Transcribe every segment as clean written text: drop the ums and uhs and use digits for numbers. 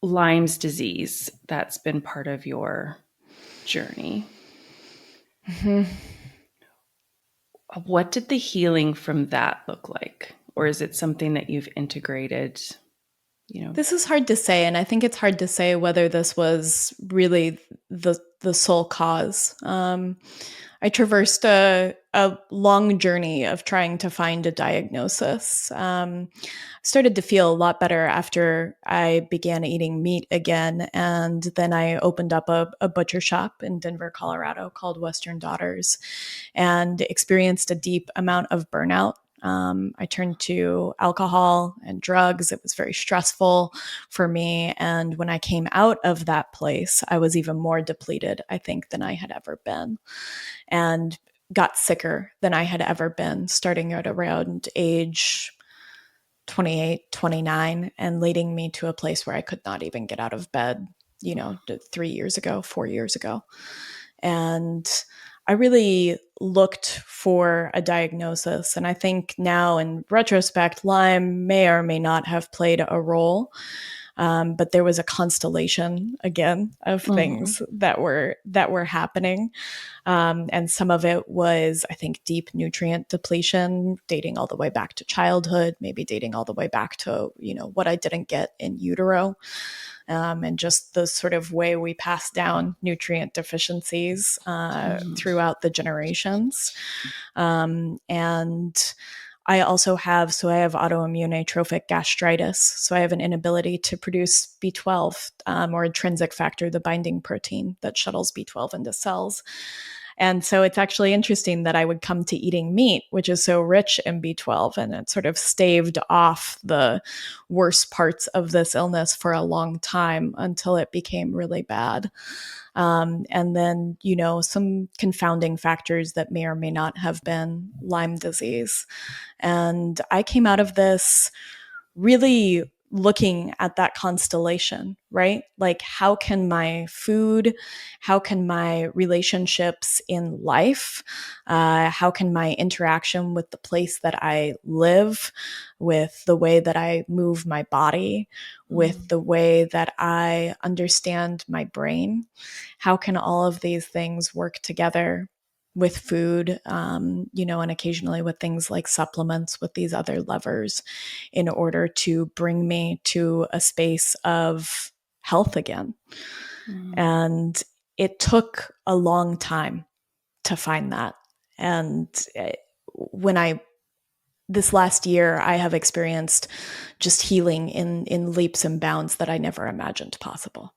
Lyme's disease, that's been part of your journey. Mm-hmm. What did the healing from that look like? Or is it something that you've integrated, you know? This is hard to say, and I think it's hard to say whether this was really the sole cause. I traversed a long journey of trying to find a diagnosis. Started to feel a lot better after I began eating meat again, and then I opened up a butcher shop in Denver, Colorado, called Western Daughters, and experienced a deep amount of burnout. I turned to alcohol and drugs. It was very stressful for me. And when I came out of that place, I was even more depleted, I think, than I had ever been, and got sicker than I had ever been, starting at around age 28, 29, and leading me to a place where I could not even get out of bed, 3 years ago, 4 years ago. And I really looked for a diagnosis. And I think now, in retrospect, Lyme may or may not have played a role. But there was a constellation again of things that were happening, and some of it was, I think, deep nutrient depletion, dating all the way back to childhood, maybe dating all the way back to what I didn't get in utero, and just the sort of way we pass down nutrient deficiencies throughout the generations, and I also have, so I have autoimmune atrophic gastritis. So I have an inability to produce B12, or intrinsic factor, the binding protein that shuttles B12 into cells. And so it's actually interesting that I would come to eating meat, which is so rich in B12, and it sort of staved off the worst parts of this illness for a long time until it became really bad. And then, some confounding factors that may or may not have been Lyme disease. And I came out of this really looking at that constellation, right? Like, how can my food, how can my relationships in life, how can my interaction with the place that I live, with the way that I move my body, with the way that I understand my brain, how can all of these things work together with food, and occasionally with things like supplements, with these other levers, in order to bring me to a space of health again. And it took a long time to find that. And this last year, I have experienced just healing in leaps and bounds that I never imagined possible.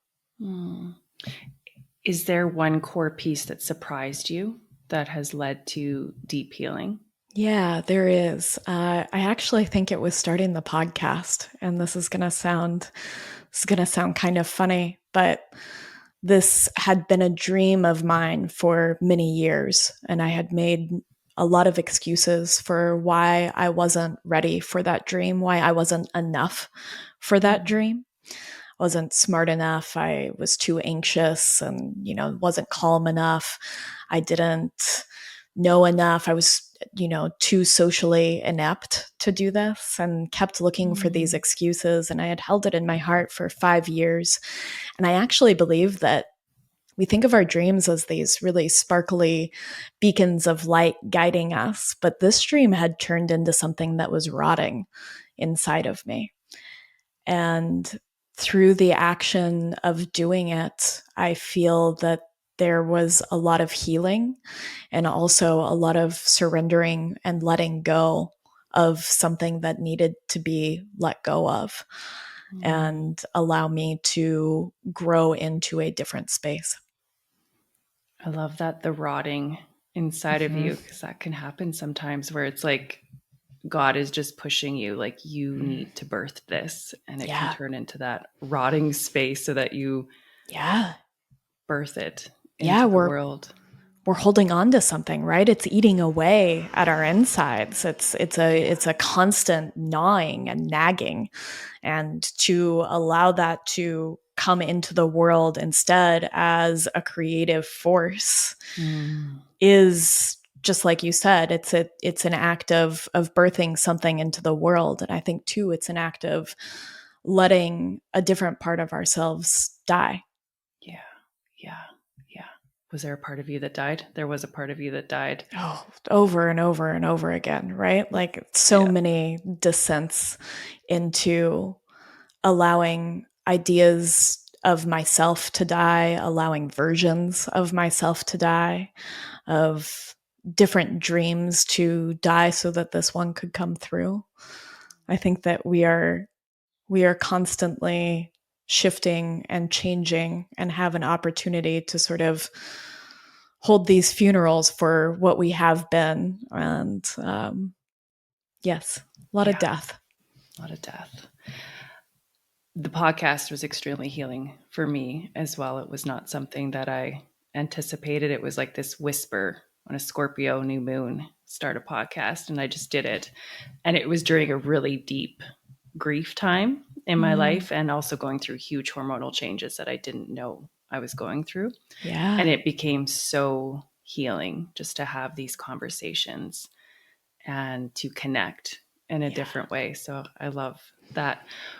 Is there one core piece that surprised you that has led to deep healing? Yeah, there is. I actually think it was starting the podcast, and this is gonna sound kind of funny, but this had been a dream of mine for many years, and I had made a lot of excuses for why I wasn't ready for that dream, why I wasn't enough for that dream. I wasn't smart enough. I was too anxious and, wasn't calm enough. I didn't know enough. I was, too socially inept to do this, and kept looking for these excuses. And I had held it in my heart for 5 years. And I actually believe that we think of our dreams as these really sparkly beacons of light guiding us, but this dream had turned into something that was rotting inside of me. And through the action of doing it, I feel that there was a lot of healing, and also a lot of surrendering and letting go of something that needed to be let go of, and allow me to grow into a different space. I love that, the rotting inside of you, because that can happen sometimes where it's like God is just pushing you, like, you need to birth this, and it can turn into that rotting space so that you birth it into the world. We're holding on to something, right? It's eating away at our insides. It's a constant gnawing and nagging, and to allow that to come into the world instead as a creative force is, just like you said, it's an act of birthing something into the world. And I think too, it's an act of letting a different part of ourselves die. Yeah. Yeah. Yeah. Was there a part of you that died? There was a part of you that died. Oh, over and over and over again, right? Like so Yeah. many descents into allowing ideas of myself to die, allowing versions of myself to die, of different dreams to die so that this one could come through. I think that we are constantly shifting and changing and have an opportunity to sort of hold these funerals for what we have been. And yes, a lot of Yeah. death. A lot of death. The podcast was extremely healing for me as well. It was not something that I anticipated. It was like this whisper on a Scorpio new moon, start a podcast. And I just did it. And it was during a really deep grief time in my Mm, life and also going through huge hormonal changes that I didn't know I was going through. And yeah. it became so healing just to have these conversations and to connect in a Yeah. different way. So I love that.